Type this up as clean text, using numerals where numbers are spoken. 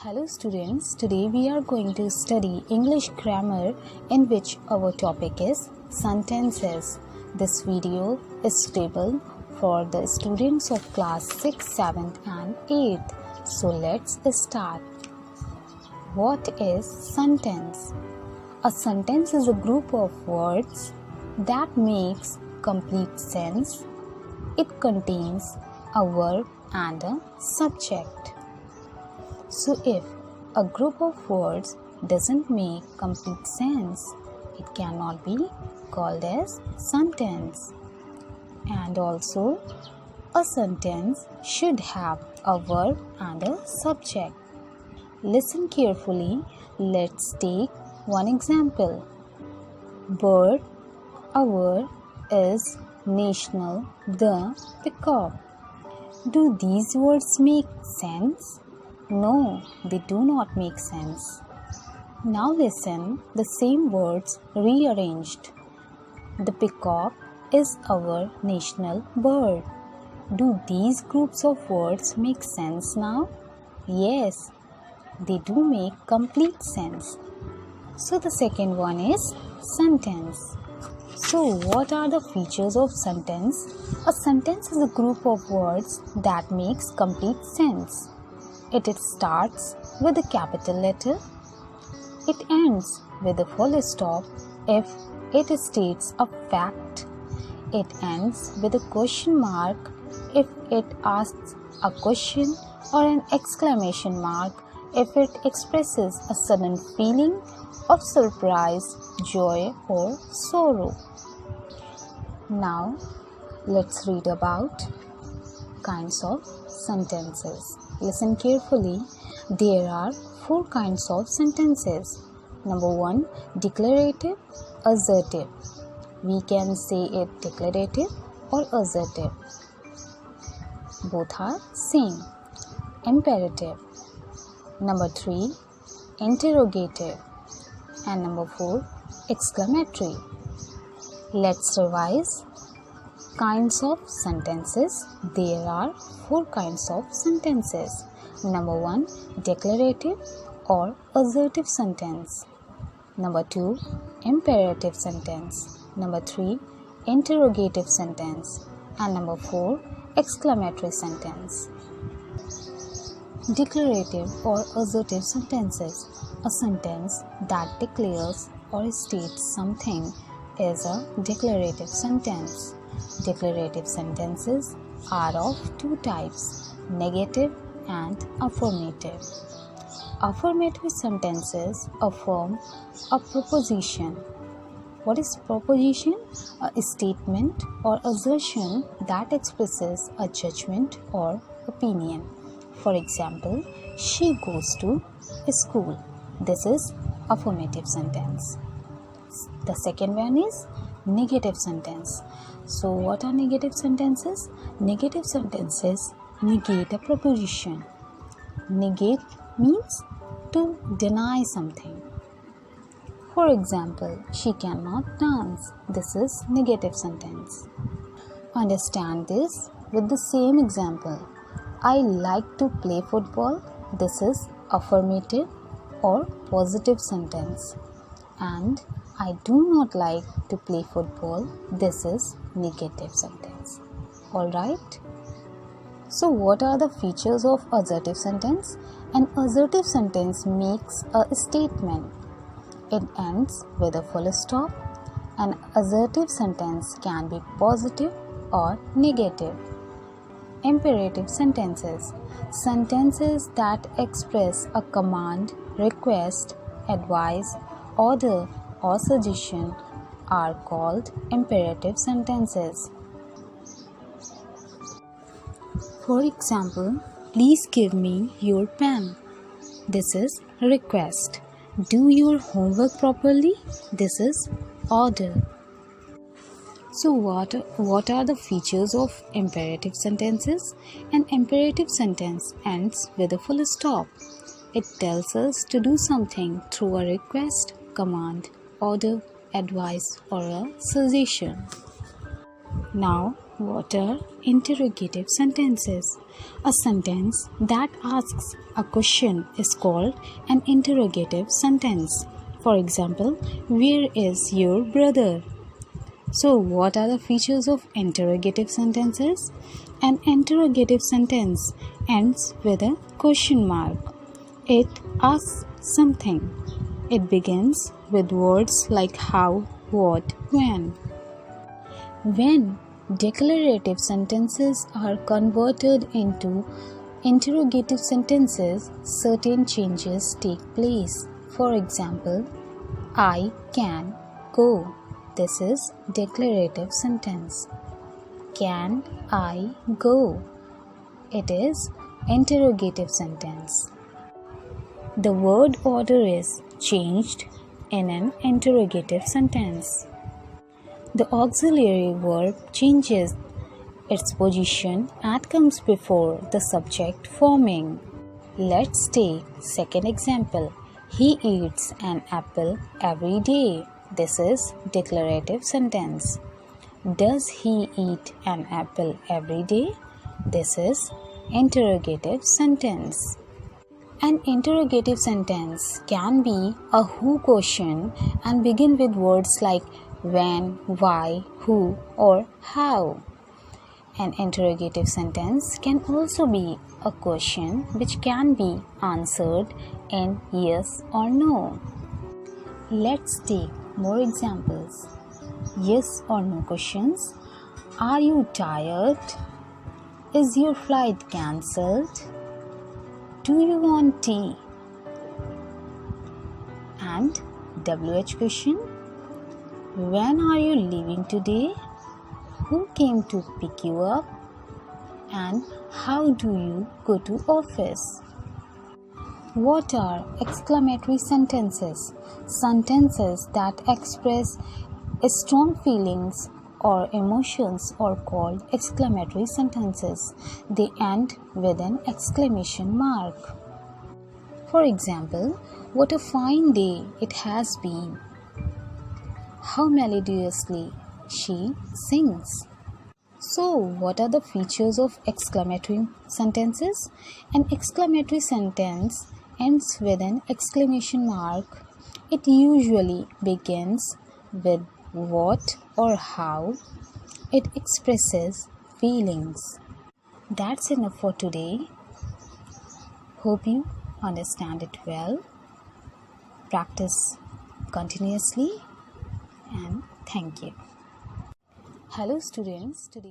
Hello students, today we are going to study English grammar in which our topic is sentences. This video is suitable for the students of class 6th, 7th and 8th. So let's start. What is sentence? A sentence is a group of words that makes complete sense. It contains a verb and a subject. So if a group of words doesn't make complete sense, it cannot be called as sentence. And also, a sentence should have a verb and a subject. Listen carefully. Let's take one example. Bird, our is national, the peacock. Do these words make sense? No, they do not make sense. Now listen the same words rearranged. The peacock is our national bird. Do these groups of words make sense now? Yes, they do make complete sense. So the second one is sentence. So what are the features of sentence? A sentence is a group of words that makes complete sense. It starts with a capital letter. It ends with a full stop if it states a fact. It ends with a question mark if it asks a question, or an exclamation mark if it expresses a sudden feeling of surprise, joy or sorrow. Now let's read about kinds of sentences. Listen carefully. There are 4 kinds of sentences. Number 1, declarative, assertive. We can say it declarative or assertive. Both are same. Imperative. Number 3, interrogative. And number 4, exclamatory. Let's revise. Kinds of sentences. There are 4 kinds of sentences. Number 1, declarative or assertive sentence. Number 2, imperative sentence. Number 3, interrogative sentence. And number 4, exclamatory sentence. Declarative or assertive sentences. A sentence that declares or states something is a declarative sentence. Declarative sentences are of 2 types, negative and affirmative. Affirmative sentences affirm a proposition. What is proposition? A statement or assertion that expresses a judgment or opinion. For example, she goes to school. This is affirmative sentence. The second one is negative sentence. So what are negative sentences? Negative sentences negate a proposition. Negate means to deny something. For example, she cannot dance. This is negative sentence. Understand this with the same example. I like to play football. This is affirmative or positive sentence. And I do not like to play football. This is negative sentence. Alright? So what are the features of assertive sentence? An assertive sentence makes a statement. It ends with a full stop. An assertive sentence can be positive or negative. Imperative sentences. Sentences that express a command, request, advice, order or suggestion are called imperative sentences. For example, please give me your pen. This is request. Do your homework properly. This is order. So what are the features of imperative sentences? An imperative sentence ends with a full stop. It tells us to do something through a request, command, order, advice or a suggestion. Now What are interrogative sentences? A sentence that asks a question is called an interrogative sentence. For example, where is your brother? So, what are the features of interrogative sentences? An interrogative sentence ends with a question mark. It asks something. It begins with words like how, what, when. When declarative sentences are converted into interrogative sentences, certain changes take place. For example, I can go. This is declarative sentence. Can I go? It is interrogative sentence. The word order is changed in an interrogative sentence. The auxiliary verb changes its position and comes before the subject forming. Let's take second example. He eats an apple every day. This is declarative sentence. Does he eat an apple every day? This is interrogative sentence. An interrogative sentence can be a who question and begin with words like when, why, who, or how. An interrogative sentence can also be a question which can be answered in yes or no. Let's take more examples. Yes or no questions. Are you tired? Is your flight cancelled? Do you want tea? And WH question. When are you leaving today? Who came to pick you up? And how do you go to office? What are exclamatory sentences? Sentences that express strong feelings or emotions are called exclamatory sentences. They end with an exclamation mark. For example, what a fine day it has been. How melodiously she sings. So, what are the features of exclamatory sentences? An exclamatory sentence ends with an exclamation mark. It usually begins with what or how. It expresses feelings. That's enough for today. Hope you understand it well. Practice continuously and thank you. Hello students, today